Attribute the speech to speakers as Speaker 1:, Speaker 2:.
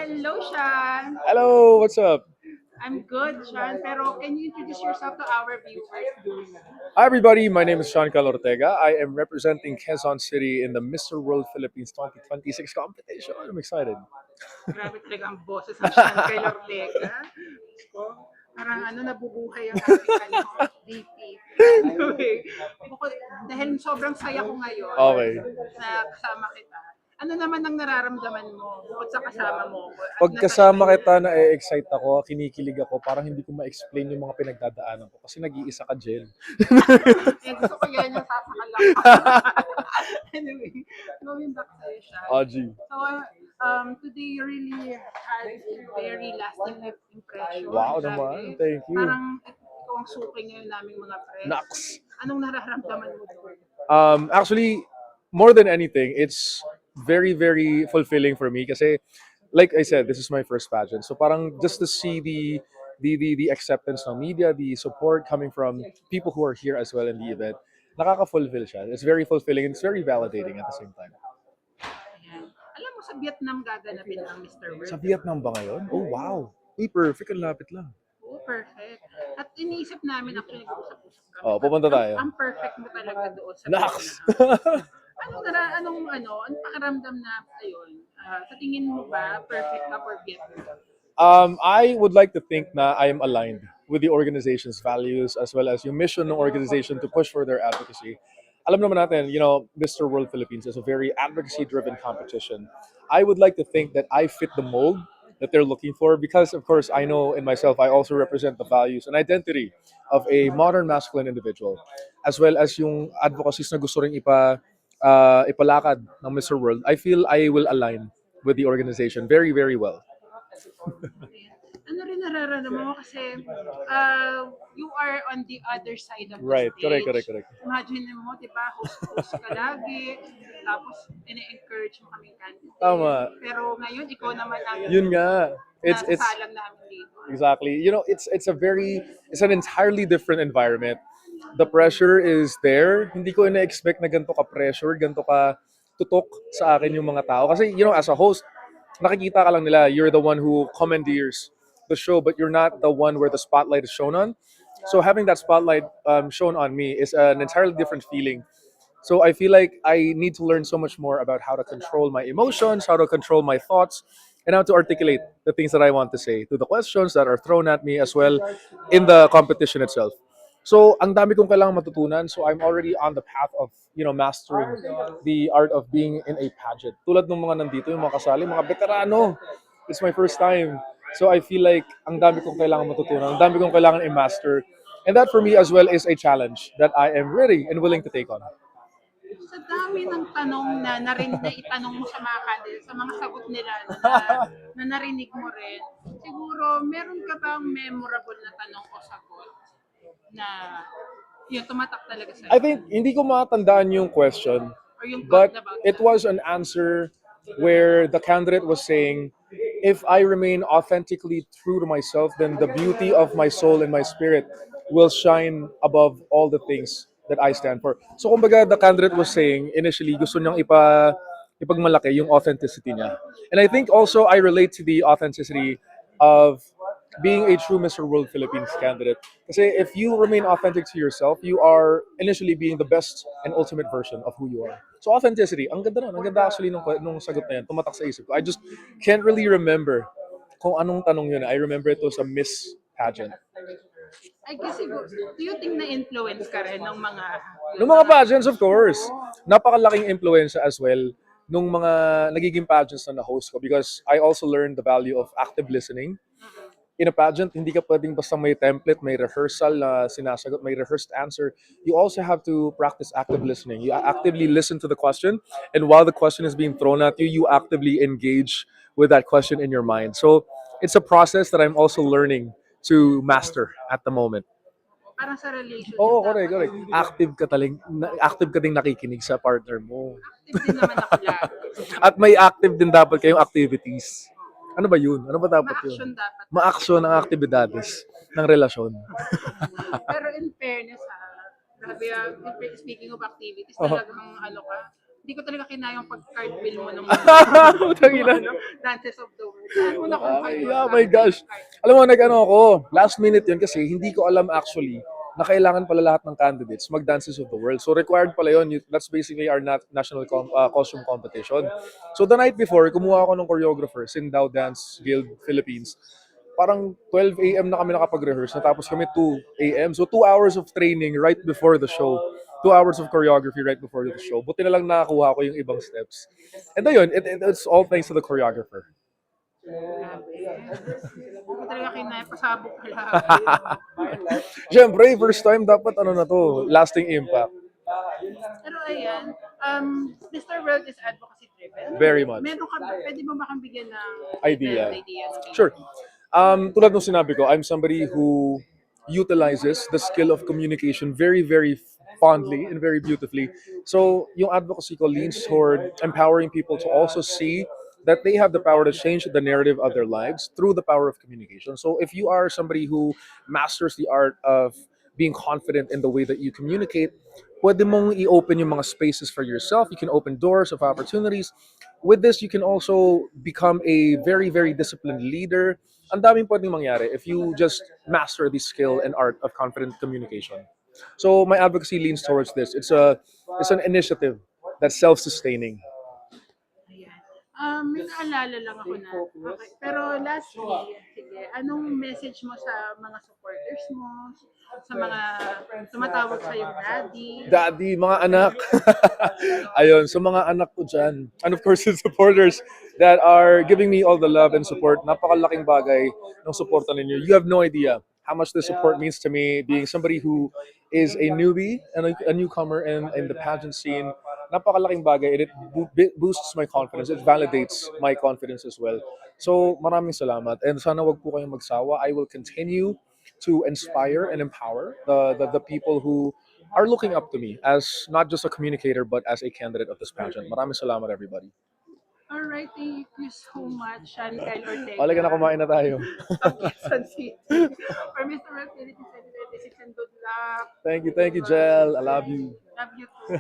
Speaker 1: Hello, Sean.
Speaker 2: Hello, what's up?
Speaker 1: I'm good, Sean. Pero can you introduce yourself to our viewers?
Speaker 2: Hi, everybody. My name is Sean Calortega. I am representing Quezon City in the Mr. World Philippines 2026 competition. I'm excited.
Speaker 1: Grabe talaga ang boses ni Sean kay Ortega. Ko, parang nabubuhay ang ating DP. Anyway, dahil sobrang saya ko ngayon
Speaker 2: Okay.
Speaker 1: na kasama kita. Ano naman ang nararamdaman mo bukod sa kasama mo ko at
Speaker 2: Pag
Speaker 1: nasaya
Speaker 2: kasama
Speaker 1: kayo?
Speaker 2: kita, na-excite ako, kinikilig ako, parang hindi ko ma-explain yung mga pinagdadaanan ko kasi nag-iisa ka, Jen.
Speaker 1: Gusto ko yan yung sasakal lang. Anyway, going back to Sean.
Speaker 2: Aji.
Speaker 1: So, today you really had a very lasting impression.
Speaker 2: Wow
Speaker 1: Grabe.
Speaker 2: naman. Thank you.
Speaker 1: Parang ikaw ang suki ngayon naming mga press.
Speaker 2: Nax.
Speaker 1: Anong nararamdaman mo doon?
Speaker 2: Actually, more than anything, it's very, very fulfilling for me kasi, like I said, this is my first pageant. So parang just to see the acceptance ng media, the support coming from people who are here as well in the event, nakaka-fulfill siya. It's very fulfilling and it's very validating at the same time.
Speaker 1: Ayan. Alam mo, sa Vietnam gaganapin ang Mr.
Speaker 2: Sa
Speaker 1: World.
Speaker 2: Vietnam ba ngayon? Oh, wow. Uy, perfect. Ang lapit lang.
Speaker 1: Oh, perfect. At iniisip namin, actually, nag-usap-usap kami.
Speaker 2: Oh, pupunta tayo.
Speaker 1: Ang perfect mo talaga doon sa
Speaker 2: Nax!
Speaker 1: Vietnam. Anong pakiramdam na ayun? Sa tingin mo ba perfect ka for Vietnam?
Speaker 2: I would like to think na I am aligned with the organization's values as well as yung mission ng organization to push for their advocacy. Alam naman natin, Mr. World Philippines is a very advocacy-driven competition. I would like to think that I fit the mold that they're looking for because, of course, I know in myself I also represent the values and identity of a modern masculine individual, as well as yung advocacies na gusto rin ipalakad ng Mr. World. I feel I will align with the organization very, very well.
Speaker 1: Ano rin nararamdaman mo kasi you are on the other side of the
Speaker 2: Right,
Speaker 1: stage.
Speaker 2: correct.
Speaker 1: Imagine mo, di ba, host ka lagi, tapos ine-encourage mo kaming candidate.
Speaker 2: Tama.
Speaker 1: Pero ngayon, ikaw naman ang
Speaker 2: Yun nga. It's
Speaker 1: nasasalang namin dito.
Speaker 2: exactly. It's an entirely different environment. The pressure is there. Hindi ko ina-expect na ganito ka pressure, ganito ka tutok sa akin yung mga tao. Kasi, as a host, nakikita ka lang nila, you're the one who commandeers the show, but you're not the one where the spotlight is shown on. So having that spotlight shown on me is an entirely different feeling. So I feel like I need to learn so much more about how to control my emotions, how to control my thoughts, and how to articulate the things that I want to say to the questions that are thrown at me as well in the competition itself. So ang dami kong kailangan matutunan. So I'm already on the path of, mastering the art of being in a pageant. Tulad ng mga nandito, yung mga kasali, mga veterano. It's my first time. So I feel like ang dami kong kailangan matutunan, ang dami kong kailangan i-master. And that for me as well is a challenge that I am ready and willing to take on.
Speaker 1: Sa dami ng tanong na itanong mo sa mga candidate, sa mga sagot nila na narinig mo rin, siguro meron ka bang memorable na tanong o sagot na yung tumatak talaga sa'yo?
Speaker 2: I think hindi ko matandaan yung question,
Speaker 1: Or yung
Speaker 2: but
Speaker 1: thought about
Speaker 2: it was an answer where the candidate was saying, if I remain authentically true to myself, then the beauty of my soul and my spirit will shine above all the things that I stand for. So kumbaga, the candidate was saying, initially, gusto niyang ipagmalaki yung authenticity niya. And I think also I relate to the authenticity of being a true Mr. World Philippines candidate. Kasi if you remain authentic to yourself, you are initially being the best and ultimate version of who you are. So authenticity, ang ganda nun. Ang ganda actually nung sagot na yan. Tumatak sa isip ko. I just can't really remember kung anong tanong yun. I remember it was a Miss pageant.
Speaker 1: I guess siguro, do you think na-influence ka rin ng mga...
Speaker 2: Nung mga pageants, of course. Napakalaking influence as well nung mga nagiging pageants na na-host ko because I also learned the value of active listening. In a pageant, hindi ka pwedeng basta may template, may rehearsal na sinasagot, may rehearsed answer. You also have to practice active listening. You actively listen to the question, and while the question is being thrown at you, you actively engage with that question in your mind. So it's a process that I'm also learning to master at the moment.
Speaker 1: Parang sa relationship
Speaker 2: Oo,
Speaker 1: dapat.
Speaker 2: correct. Active ka ding nakikinig sa partner mo.
Speaker 1: Active din naman ako lagi.
Speaker 2: At may active din dapat kayong activities. Ano ba yun? Ano ba dapat
Speaker 1: Ma-action
Speaker 2: yun?
Speaker 1: dapat.
Speaker 2: Ma-action ang aktibidades ng relasyon.
Speaker 1: Pero in fairness grabe speaking of activities,
Speaker 2: Oo.
Speaker 1: talagang hindi ko talaga kinayang pag-cartwheel mo nung
Speaker 2: Utang ina.
Speaker 1: Dances of the World. Saan mo nakuha yun?
Speaker 2: Oh my gosh. Alam mo, nag-ano ako, last minute yun kasi hindi ko alam actually na kailangan pala lahat ng candidates mag-Dances of the World. So required pala yun. That's basically our national costume competition. So the night before, kumuha ako ng choreographer, Sindao Dance Guild Philippines. Parang 12 a.m. na kami nakapag-rehearse, natapos kami 2 a.m. So 2 hours of training right before the show. 2 hours of choreography right before the show. Buti na lang nakakuha ko yung ibang steps. And ayun, it's all thanks to the choreographer.
Speaker 1: Grabe. Hindi ko talaga kinaya, pasabog ka lang.
Speaker 2: Siyempre, first time dapat ano na to, lasting impact.
Speaker 1: Pero ayan, Mr. World is advocacy driven.
Speaker 2: Very much.
Speaker 1: Meron ka, pwede mo ba kang bigyan ng
Speaker 2: Idea.
Speaker 1: idea ng
Speaker 2: Sure. Tulad ng sinabi ko, I'm somebody who utilizes the skill of communication very, very fondly and very beautifully. So, yung advocacy ko leans toward empowering people to also see that they have the power to change the narrative of their lives through the power of communication. So, if you are somebody who masters the art of being confident in the way that you communicate, pwede mong i-open yung mga spaces for yourself. You can open doors of opportunities. With this, you can also become a very, very disciplined leader. Ang daming pwedeng mangyari if you just master the skill and art of confident communication. So my advocacy leans towards this. It's an initiative that's self-sustaining.
Speaker 1: Ayan. May naalala lang ako na. Okay. Pero lastly, sige, anong message mo sa mga supporters mo? Sa mga tumatawag sa yung daddy?
Speaker 2: Daddy, mga anak. Ayun, so mga anak ko dyan. And of course, the supporters that are giving me all the love and support. Napakalaking bagay ng suporta ninyo. You have no idea how much this support means to me, being somebody who is a newbie and a newcomer in the pageant scene. Napakalaking bagay and it boosts my confidence. It validates my confidence as well. So maraming salamat and sana wag po kayong magsawa. I will continue to inspire and empower the people who are looking up to me as not just a communicator but as a candidate of this pageant. Maraming salamat everybody.
Speaker 1: Alright, thank you so much, Shani Kyle Ortega.
Speaker 2: Wala ka na, kumain na tayo.
Speaker 1: Of Quezon City. For Mr. World Philippines 2026 and good luck.
Speaker 2: Thank you, Jel. I love you.
Speaker 1: Love you too.